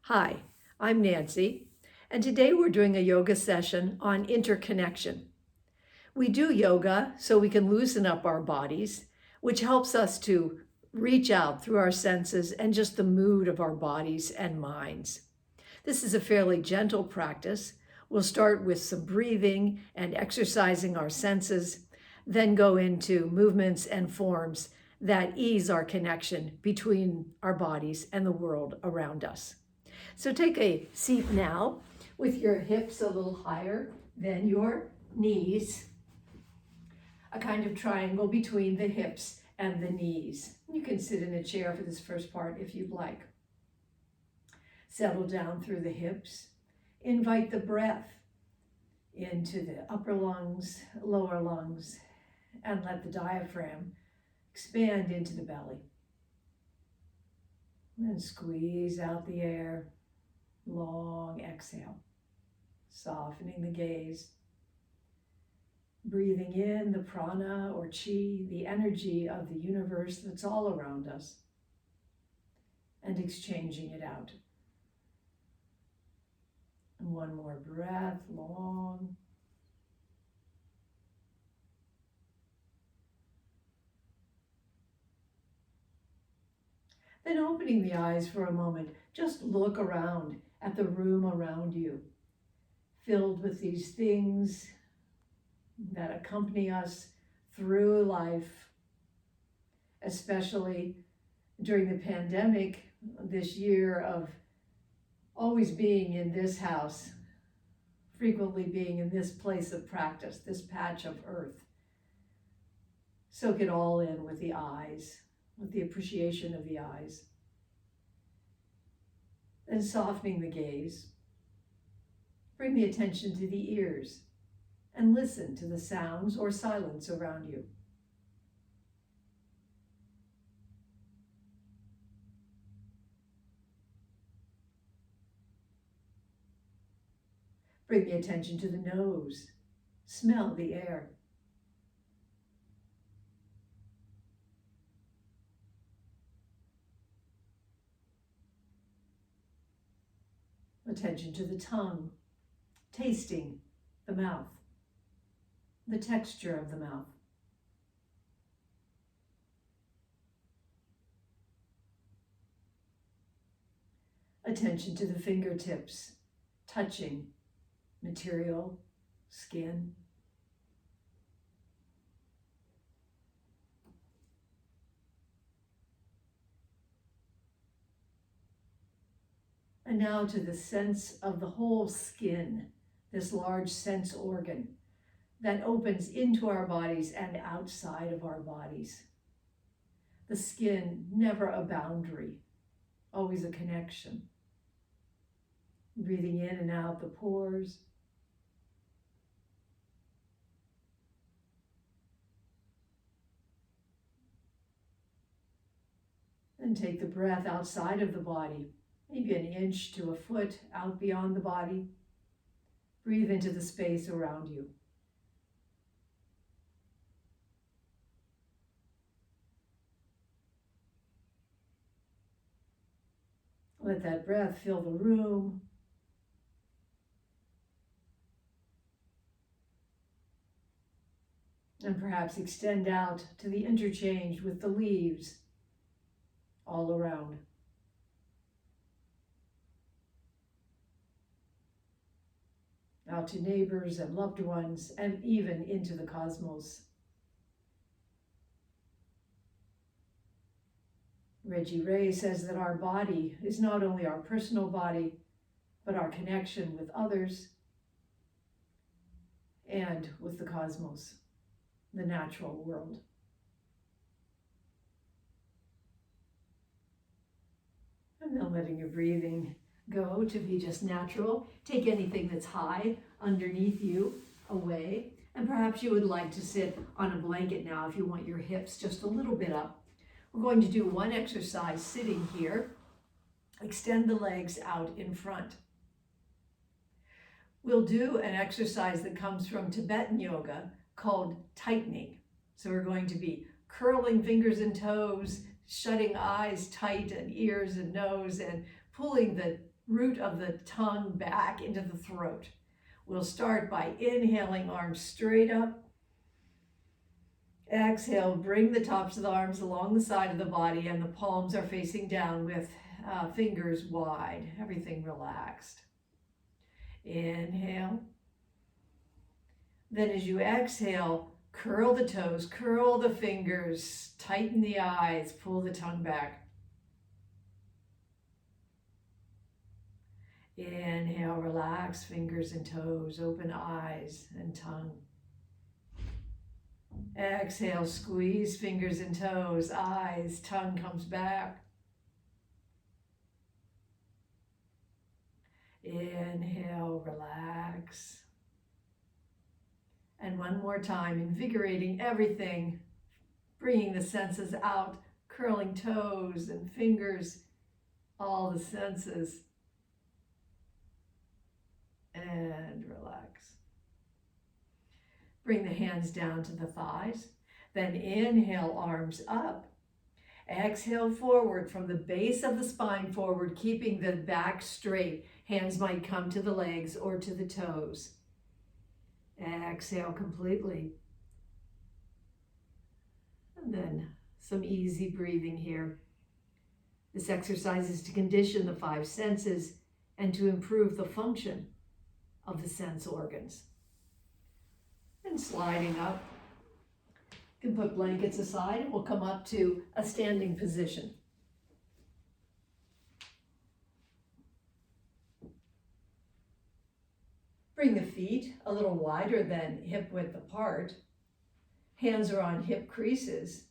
Hi, I'm Nancy, and today we're doing a yoga session on interconnection. We do yoga so we can loosen up our bodies, which helps us to reach out through our senses and just the mood of our bodies and minds. This is a fairly gentle practice. We'll start with some breathing and exercising our senses, then go into movements and forms that ease our connection between our bodies and the world around us. So take a seat now with your hips a little higher than your knees, a kind of triangle between the hips and the knees. You can sit in a chair for this first part if you'd like. Settle down through the hips. Invite the breath into the upper lungs, lower lungs, and let the diaphragm expand into the belly. And squeeze out the air. Long exhale, softening the gaze, breathing in the prana or chi, the energy of the universe that's all around us, and exchanging it out. And one more breath, long. Then opening the eyes for a moment, just look around at the room around you, filled with these things that accompany us through life, especially during the pandemic, this year of always being in this house, frequently being in this place of practice, this patch of earth. Soak it all in with the eyes, with the appreciation of the eyes. Then softening the gaze, bring the attention to the ears and listen to the sounds or silence around you. Bring the attention to the nose, smell the air. Attention to the tongue, tasting the mouth, the texture of the mouth. Attention to the fingertips, touching material, skin. And now to the sense of the whole skin, this large sense organ that opens into our bodies and outside of our bodies. The skin, never a boundary, always a connection. Breathing in and out the pores. And take the breath outside of the body, maybe an inch to a foot out beyond the body. Breathe into the space around you. Let that breath fill the room. And perhaps extend out to the interchange with the leaves all around. Out to neighbors and loved ones, and even into the cosmos. Reggie Ray says that our body is not only our personal body, but our connection with others and with the cosmos, the natural world. And then letting your breathing go to be just natural. Take anything that's high underneath you away. And perhaps you would like to sit on a blanket now if you want your hips just a little bit up. We're going to do one exercise sitting here. Extend the legs out in front. We'll do an exercise that comes from Tibetan yoga called tightening. So we're going to be curling fingers and toes, shutting eyes tight and ears and nose, and pulling the root of the tongue back into the throat. We'll start by inhaling, arms straight up. Exhale, bring the tops of the arms along the side of the body, and the palms are facing down with fingers wide, everything relaxed. Inhale. Then as you exhale, curl the toes, curl the fingers, tighten the eyes, pull the tongue back. Inhale, relax fingers and toes, open eyes and tongue. Exhale, squeeze fingers and toes, eyes, tongue comes back. Inhale, relax. And one more time, invigorating everything, bringing the senses out, curling toes and fingers, all the senses. And relax. Bring the hands down to the thighs. Then inhale, arms up. Exhale forward from the base of the spine forward, keeping the back straight. Hands might come to the legs or to the toes. Exhale completely. And then some easy breathing here. This exercise is to condition the 5 senses and to improve the function of the sense organs. And sliding up. You can put blankets aside and we'll come up to a standing position. Bring the feet a little wider than hip width apart. Hands are on hip creases.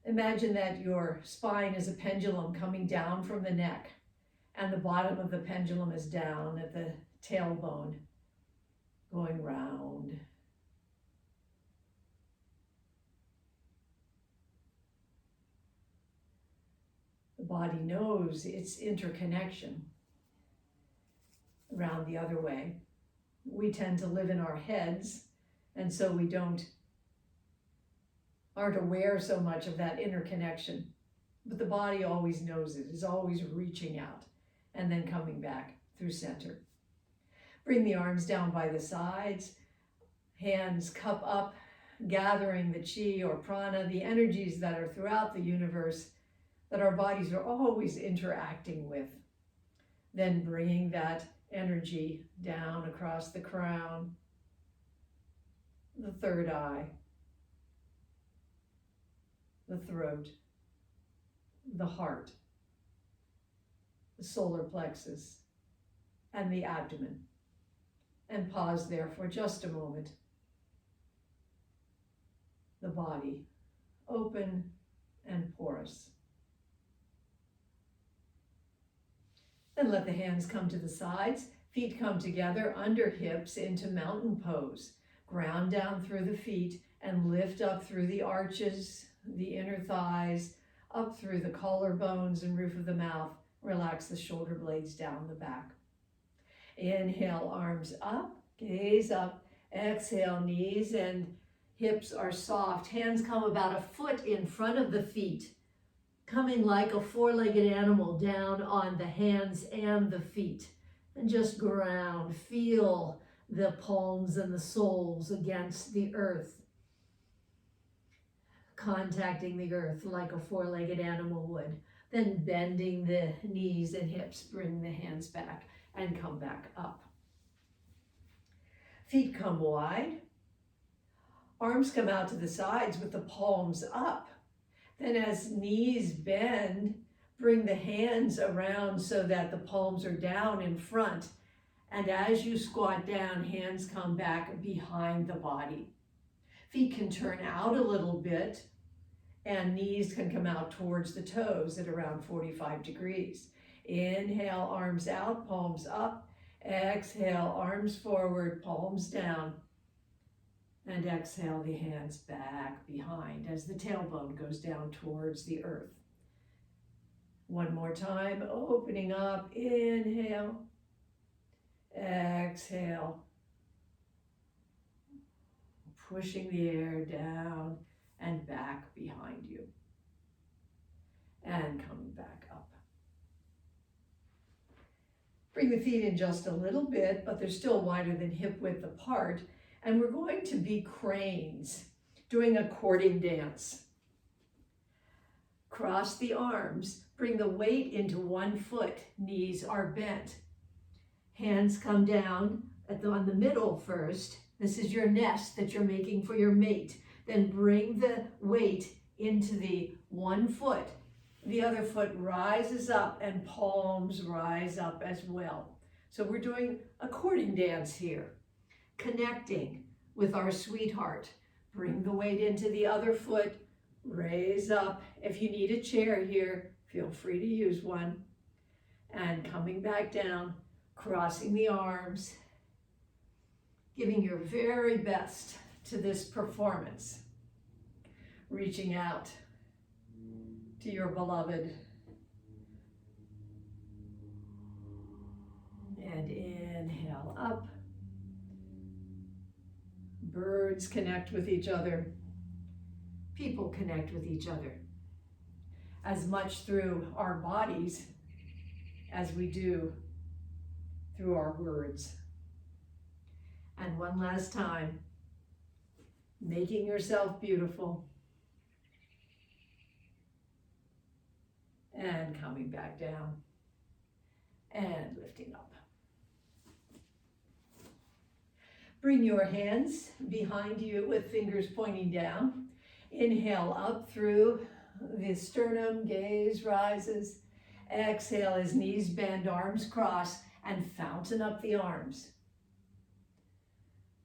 Imagine that your spine is a pendulum coming down from the neck, and the bottom of the pendulum is down at the tailbone, going round. The body knows its interconnection. Around the other way. We tend to live in our heads, and so we aren't aware so much of that interconnection. But the body always knows it, is always reaching out and then coming back through center. Bring the arms down by the sides, hands cup up, gathering the chi or prana, the energies that are throughout the universe that our bodies are always interacting with. Then bringing that energy down across the crown, the third eye, the throat, the heart, the solar plexus, and the abdomen. And pause there for just a moment. The body, open and porous. Then let the hands come to the sides, feet come together under hips into mountain pose. Ground down through the feet and lift up through the arches, the inner thighs, up through the collarbones and roof of the mouth. Relax the shoulder blades down the back. Inhale, arms up, gaze up. Exhale, knees and hips are soft. Hands come about a foot in front of the feet, coming like a 4-legged animal down on the hands and the feet. And just ground, feel the palms and the soles against the earth, contacting the earth like a 4-legged animal would. Then bending the knees and hips, bring the hands back and come back up. Feet come wide. Arms come out to the sides with the palms up. Then as knees bend, bring the hands around so that the palms are down in front. And as you squat down, hands come back behind the body. Feet can turn out a little bit, and knees can come out towards the toes at around 45 degrees. Inhale, arms out, palms up. Exhale, arms forward, palms down. And exhale, the hands back behind as the tailbone goes down towards the earth. One more time, opening up, inhale, exhale, pushing the air down and back behind you, and coming back up. Bring the feet in just a little bit, but they're still wider than hip width apart. And we're going to be cranes, doing a courting dance. Cross the arms, bring the weight into one foot, knees are bent. Hands come down on the middle first. This is your nest that you're making for your mate. Then bring the weight into the one foot. The other foot rises up and palms rise up as well. So we're doing a courting dance here, connecting with our sweetheart. Bring the weight into the other foot, raise up. If you need a chair here, feel free to use one. And coming back down, crossing the arms, giving your very best to this performance. Reaching out to your beloved. And inhale up. Birds connect with each other. People connect with each other as much through our bodies as we do through our words. And one last time, making yourself beautiful and coming back down and lifting up. Bring your hands behind you with fingers pointing down. Inhale up through the sternum, gaze rises. Exhale as knees bend, arms cross, and fountain up the arms.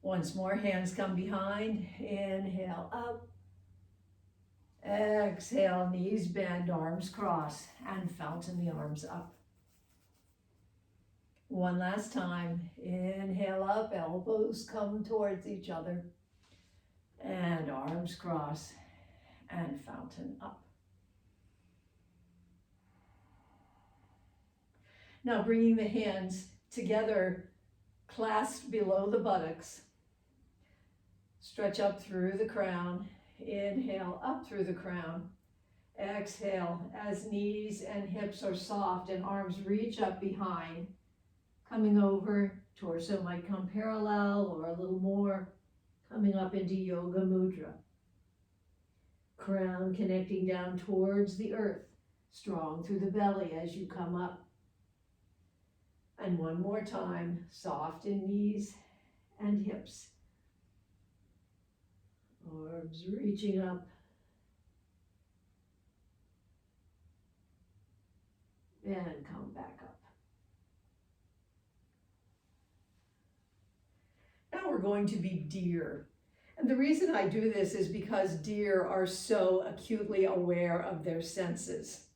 Once more, hands come behind. Inhale up. Exhale, knees bend, arms cross, and fountain the arms up. One last time. Inhale up, elbows come towards each other, and arms cross, and fountain up. Now bringing the hands together, clasped below the buttocks. Stretch up through the crown. Inhale up through the crown. Exhale as knees and hips are soft and arms reach up behind. Coming over, torso might come parallel or a little more. Coming up into Yoga Mudra. Crown connecting down towards the earth. Strong through the belly as you come up. And one more time, soft in knees and hips. Arms reaching up. And come back up. Now we're going to be deer. And the reason I do this is because deer are so acutely aware of their senses.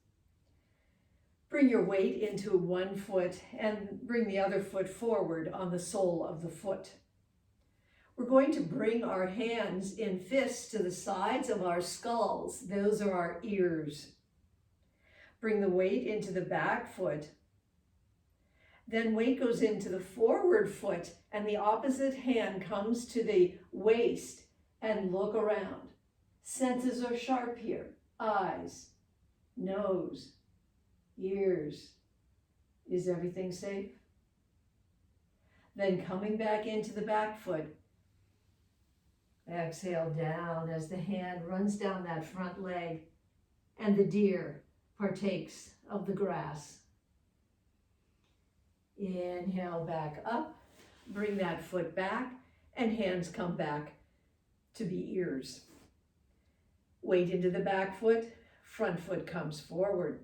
Bring your weight into one foot and bring the other foot forward on the sole of the foot. We're going to bring our hands in fists to the sides of our skulls. Those are our ears. Bring the weight into the back foot. Then weight goes into the forward foot and the opposite hand comes to the waist and look around. Senses are sharp here. Eyes, nose, ears. Is everything safe? Then coming back into the back foot. Exhale down as the hand runs down that front leg and the deer partakes of the grass. Inhale back up, bring that foot back, and hands come back to be ears. Weight into the back foot, front foot comes forward.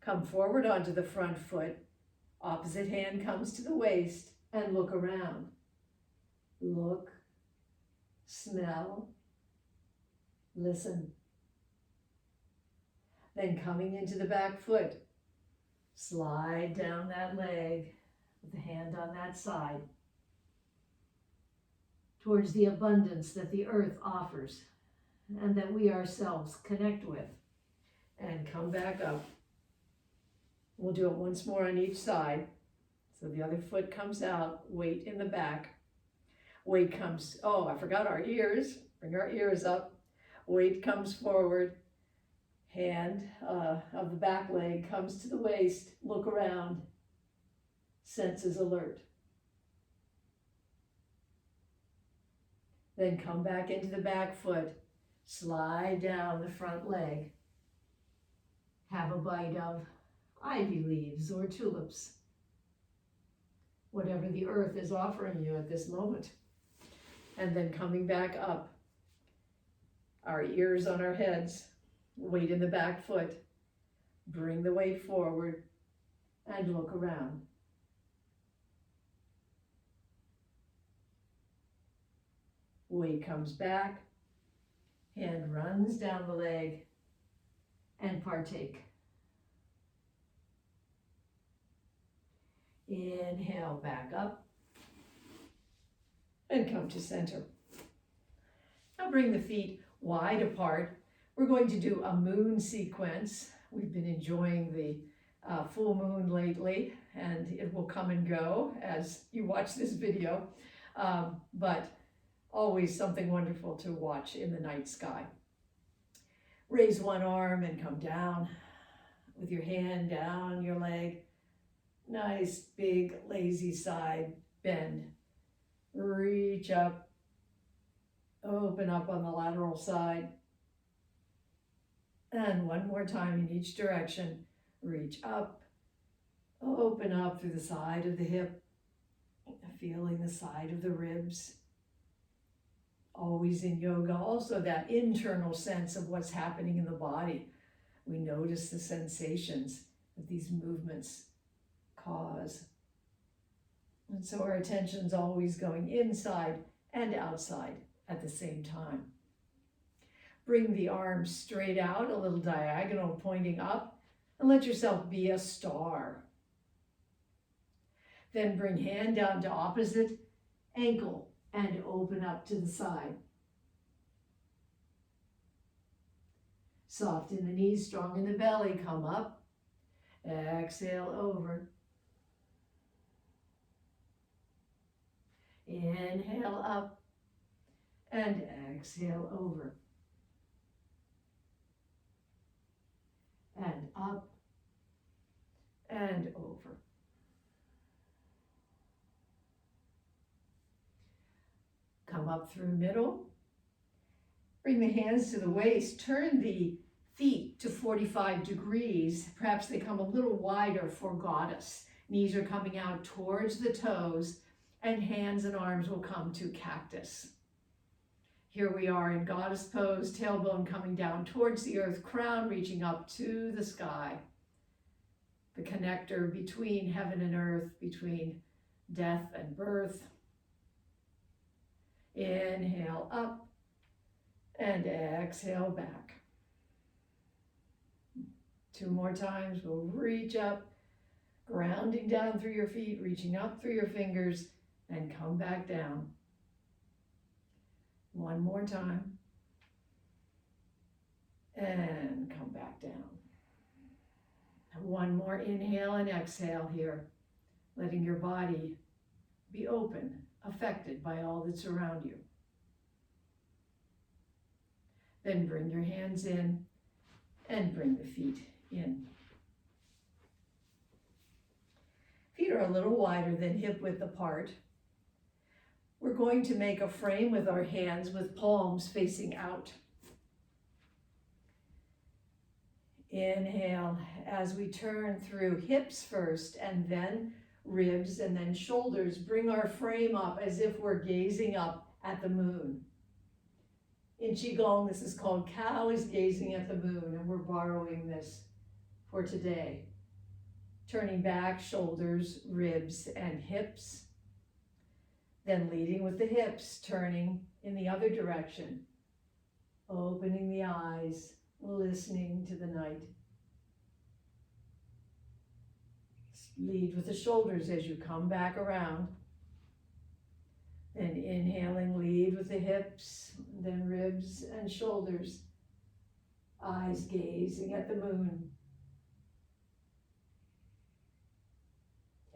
Come forward onto the front foot, opposite hand comes to the waist, and look around. Look, smell, listen. Then coming into the back foot, slide down that leg with the hand on that side towards the abundance that the earth offers and that we ourselves connect with. And come back up. We'll do it once more on each side. So the other foot comes out, weight in the back. Weight comes, oh, I forgot our ears. Bring our ears up. Weight comes forward. Hand of the back leg comes to the waist. Look around. senses alert. Then come back into the back foot, slide down the front leg. Have a bite of ivy leaves or tulips, whatever the earth is offering you at this moment. And then coming back up, our ears on our heads, weight in the back foot, bring the weight forward and look around. Weight comes back, hand runs down the leg, and partake. Inhale, back up, and come to center. Now bring the feet wide apart. We're going to do a moon sequence. We've been enjoying the full moon lately, and it will come and go as you watch this video, but always something wonderful to watch in the night sky. Raise one arm and come down with your hand down your leg. Nice big lazy side bend. Reach up, open up on the lateral side. And one more time in each direction. Reach up, open up through the side of the hip, feeling the side of the ribs. Always in yoga, also that internal sense of what's happening in the body. We notice the sensations that these movements cause. And so our attention's always going inside and outside at the same time. Bring the arms straight out, a little diagonal pointing up, and let yourself be a star. Then bring hand down to opposite ankle and open up to the side. Soft in the knees, strong in the belly, come up. Exhale over. Inhale up and exhale over. And up and over. Come up through middle. Bring the hands to the waist. Turn the feet to 45 degrees. Perhaps they come a little wider for goddess. Knees are coming out towards the toes, and hands and arms will come to cactus. Here we are in goddess pose, tailbone coming down towards the earth, crown reaching up to the sky. The connector between heaven and earth, between death and birth. Inhale up and exhale back. 2 more times. We'll reach up, grounding down through your feet, reaching up through your fingers, and come back down. 1 more time. And come back down. 1 more inhale and exhale here, letting your body be open, affected by all that's around you. Then bring your hands in and bring the feet in. Feet are a little wider than hip width apart. We're going to make a frame with our hands with palms facing out. Inhale as we turn through hips first and then ribs and then shoulders. Bring our frame up as if we're gazing up at the moon. In Qigong, this is called cow is gazing at the moon, and we're borrowing this for today. Turning back, shoulders, ribs, and hips. Then leading with the hips, turning in the other direction. Opening the eyes, listening to the night. Lead with the shoulders as you come back around. Then inhaling, lead with the hips, then ribs and shoulders. Eyes gazing at the moon.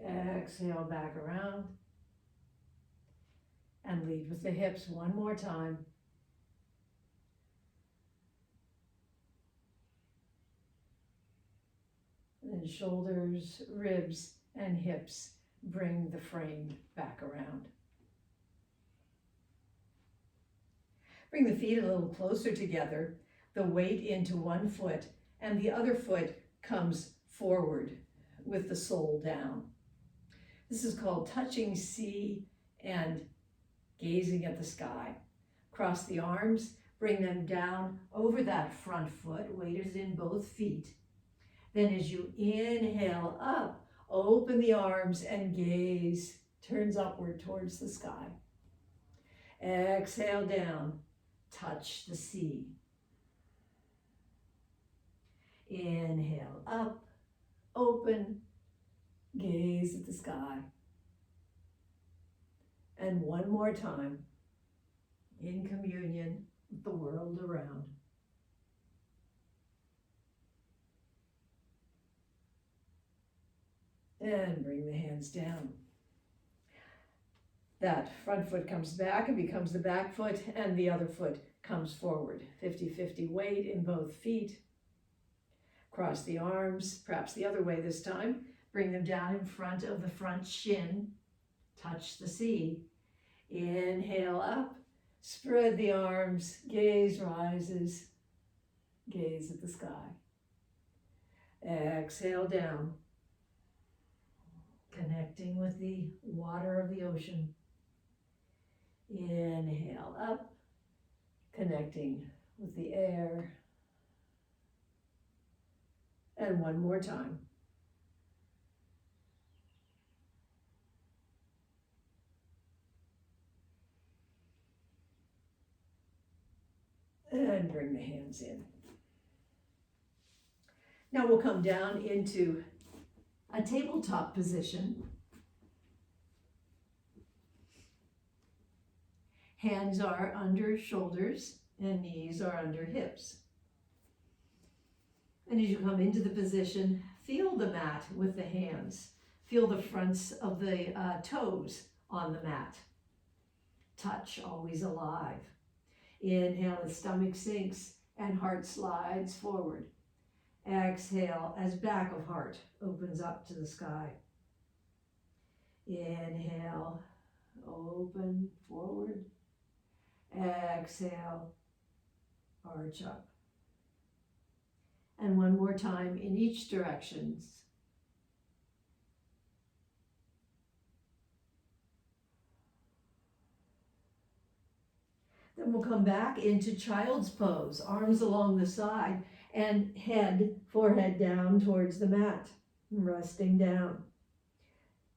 Exhale back around. And lead with the hips 1 more time. Then shoulders, ribs, and hips. bring the frame back around. Bring the feet a little closer together, the weight into one foot, and the other foot comes forward with the sole down. This is called touching sea and gazing at the sky. Cross the arms, bring them down over that front foot, weight is in both feet. Then as you inhale up, open the arms and gaze, turns upward towards the sky. Exhale down, touch the sea. Inhale up, open, gaze at the sky. And one more time, in communion with the world around. And bring the hands down. That front foot comes back and becomes the back foot, and the other foot comes forward. 50-50 weight in both feet. Cross the arms, perhaps the other way this time. Bring them down in front of the front shin. Touch the sea. Inhale up, spread the arms, gaze rises, gaze at the sky. Exhale down, connecting with the water of the ocean. Inhale up, connecting with the air. And one more time. And bring the hands in. Now we'll come down into a tabletop position. Hands are under shoulders and knees are under hips. And as you come into the position, feel the mat with the hands. Feel the fronts of the toes on the mat. Touch, always alive. Inhale as stomach sinks and heart slides forward. Exhale as back of heart opens up to the sky. Inhale, open forward. Exhale, arch up. And one more time in each direction. Then we'll come back into child's pose, arms along the side and forehead down towards the mat, resting down.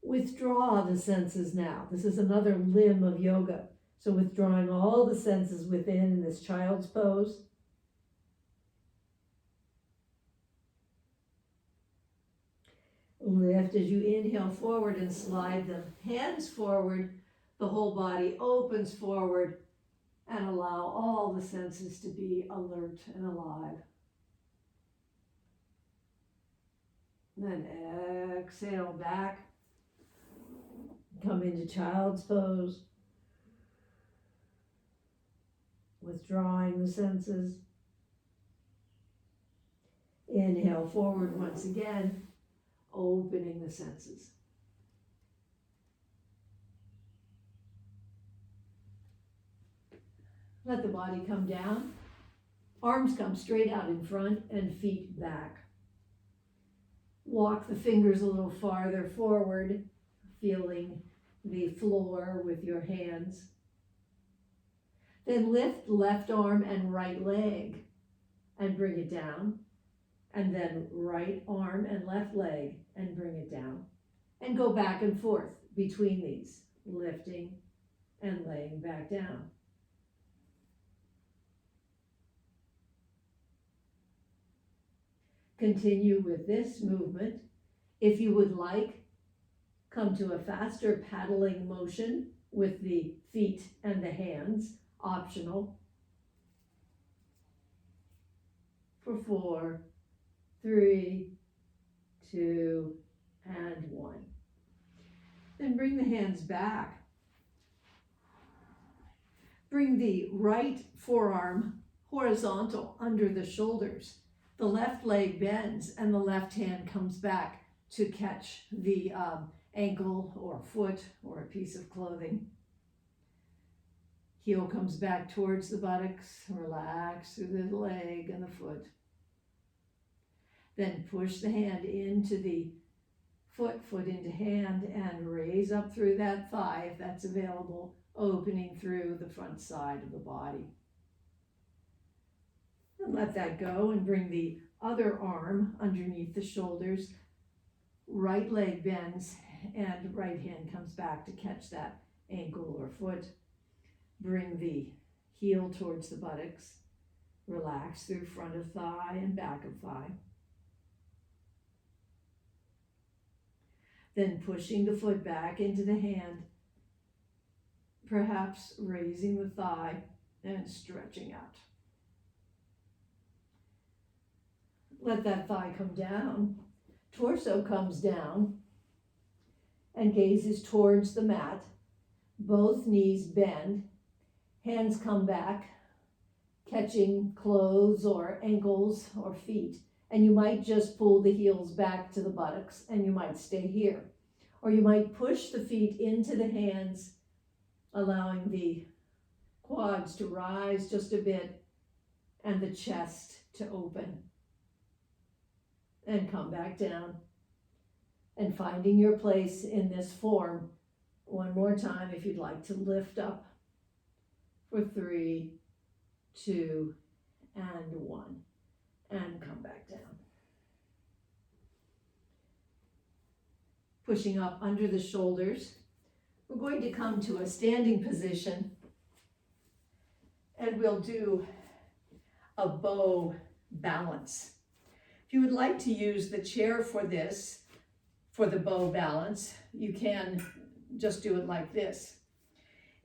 Withdraw the senses now. This is another limb of yoga. So withdrawing all the senses within in this child's pose. Lift as you inhale forward and slide the hands forward. The whole body opens forward and allow all the senses to be alert and alive. Then exhale back. Come into child's pose. Withdrawing the senses. Inhale forward once again, opening the senses. Let the body come down. Arms come straight out in front and feet back. Walk the fingers a little farther forward, feeling the floor with your hands. Then lift left arm and right leg and bring it down. And then right arm and left leg and bring it down. And go back and forth between these, lifting and laying back down. Continue with this movement. If you would like, come to a faster paddling motion with the feet and the hands, optional. For 4, 3, 2, and 1. Then bring the hands back. Bring the right forearm horizontal under the shoulders. The left leg bends and the left hand comes back to catch the ankle or foot or a piece of clothing. Heel comes back towards the buttocks, relax through the leg and the foot. Then push the hand into the foot into hand, and raise up through that thigh if that's available, opening through the front side of the body. And let that go and bring the other arm underneath the shoulders. Right leg bends and right hand comes back to catch that ankle or foot. Bring the heel towards the buttocks. Relax through front of thigh and back of thigh. Then pushing the foot back into the hand, perhaps raising the thigh and stretching out. Let that thigh come down. Torso comes down and gazes towards the mat. Both knees bend. Hands come back, catching clothes or ankles or feet. And you might just pull the heels back to the buttocks and you might stay here. Or you might push the feet into the hands, allowing the quads to rise just a bit and the chest to open. And come back down. And finding your place in this form, one more time if you'd like to lift up for 3, 2, and 1. And come back down. Pushing up under the shoulders. We're going to come to a standing position and we'll do a bow balance. If you would like to use the chair for this, for the bow balance, you can just do it like this.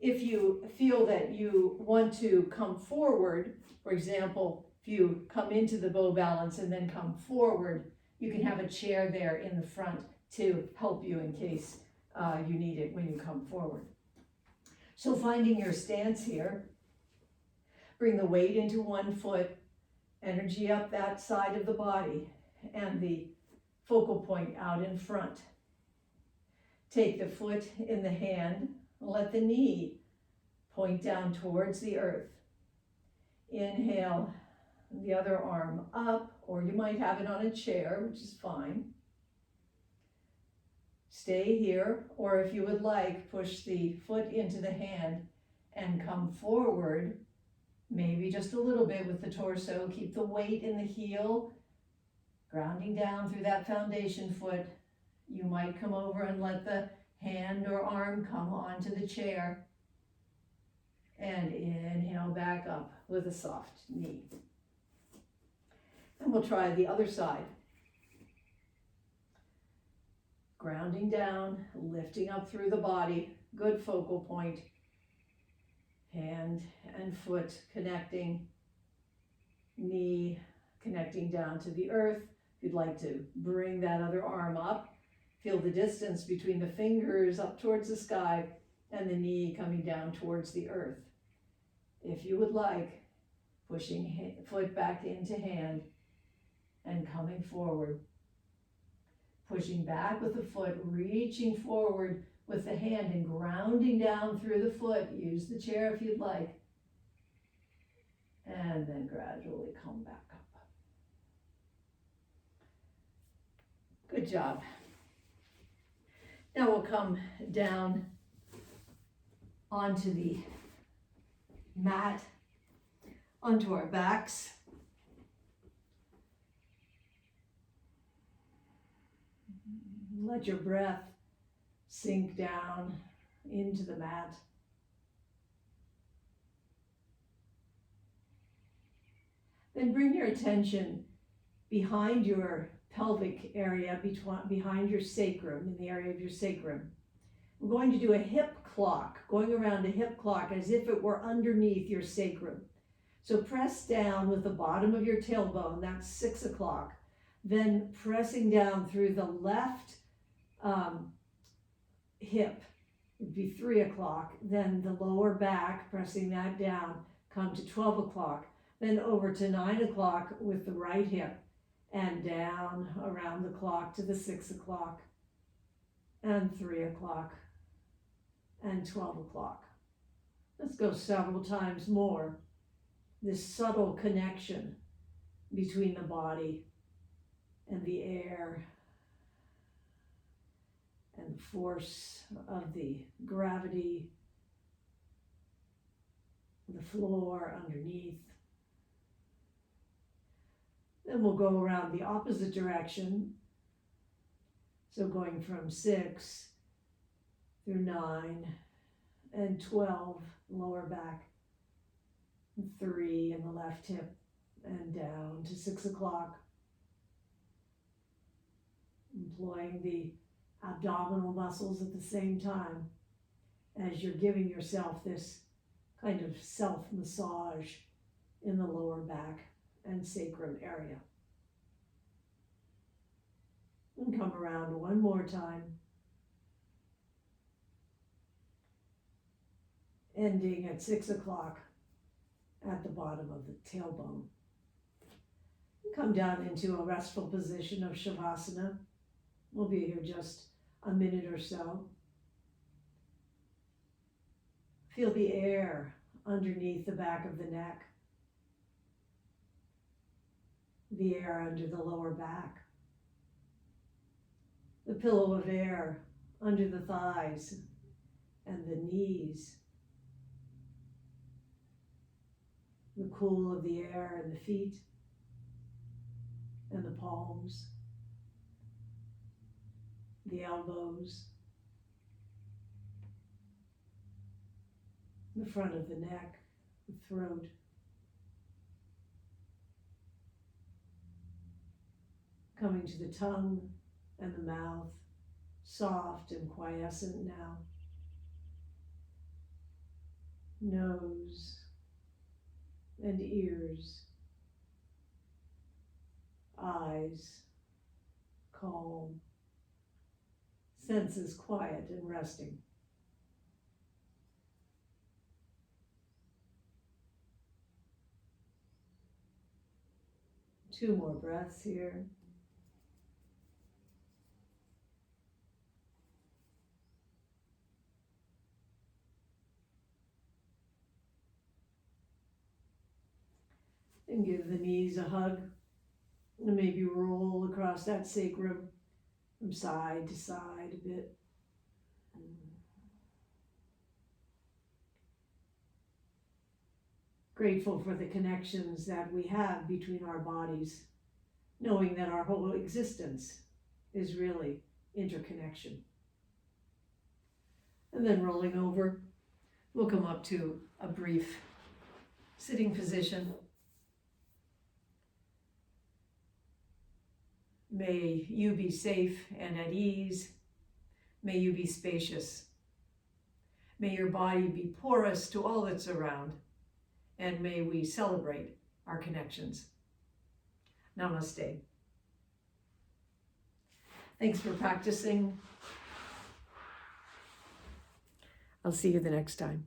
If you feel that you want to come forward, for example, if you come into the bow balance and then come forward, you can have a chair there in the front to help you in case you need it when you come forward. So finding your stance here, bring the weight into one foot, energy up that side of the body, and the focal point out in front. Take the foot in the hand, let the knee point down towards the earth. Inhale the other arm up, or you might have it on a chair, which is fine. Stay here, or if you would like, push the foot into the hand and come forward, maybe just a little bit with the torso. Keep the weight in the heel, grounding down through that foundation foot. You might come over and let the hand or arm come onto the chair. And inhale back up with a soft knee. And we'll try the other side. Grounding down, lifting up through the body, good focal point. Hand and foot connecting, knee connecting down to the earth. If you'd like to bring that other arm up, feel the distance between the fingers up towards the sky and the knee coming down towards the earth. If you would like, pushing foot back into hand and coming forward. Pushing back with the foot, reaching forward with the hand and grounding down through the foot. Use the chair if you'd like. And then gradually come back up. Good job. Now we'll come down onto the mat, onto our backs. Let your breath sink down into the mat. Then bring your attention behind your pelvic area, behind your sacrum, in the area of your sacrum. We're going to do a hip clock, going around a hip clock as if it were underneath your sacrum. So press down with the bottom of your tailbone, that's 6 o'clock. Then pressing down through the left hip would be 3 o'clock. Then the lower back, pressing that down, come to 12 o'clock. Then over to 9 o'clock with the right hip and down around the clock to the 6 o'clock. and 3 o'clock and 12 o'clock. Let's go several times more. This subtle connection between the body and the air and the force of the gravity, the floor underneath. Then we'll go around the opposite direction. So going from 6 through 9 and 12, lower back, 3 in the left hip, and down to 6 o'clock. Employing the abdominal muscles at the same time as you're giving yourself this kind of self-massage in the lower back and sacrum area. And come around one more time. Ending at 6 o'clock at the bottom of the tailbone. Come down into a restful position of Shavasana. We'll be here just a minute or so. Feel the air underneath the back of the neck, the air under the lower back, the pillow of air under the thighs and the knees, the cool of the air in the feet and the palms, the elbows, the front of the neck, the throat, coming to the tongue and the mouth, soft and quiescent now. Nose and ears, eyes, calm, senses quiet and resting. Two more breaths here. And give the knees a hug, and maybe roll across that sacrum from side to side a bit. Grateful for the connections that we have between our bodies, knowing that our whole existence is really interconnection. And then rolling over, we'll come up to a brief sitting position. May you be safe and at ease. May you be spacious. May your body be porous to all that's around. And may we celebrate our connections. Namaste. Thanks for practicing. I'll see you the next time.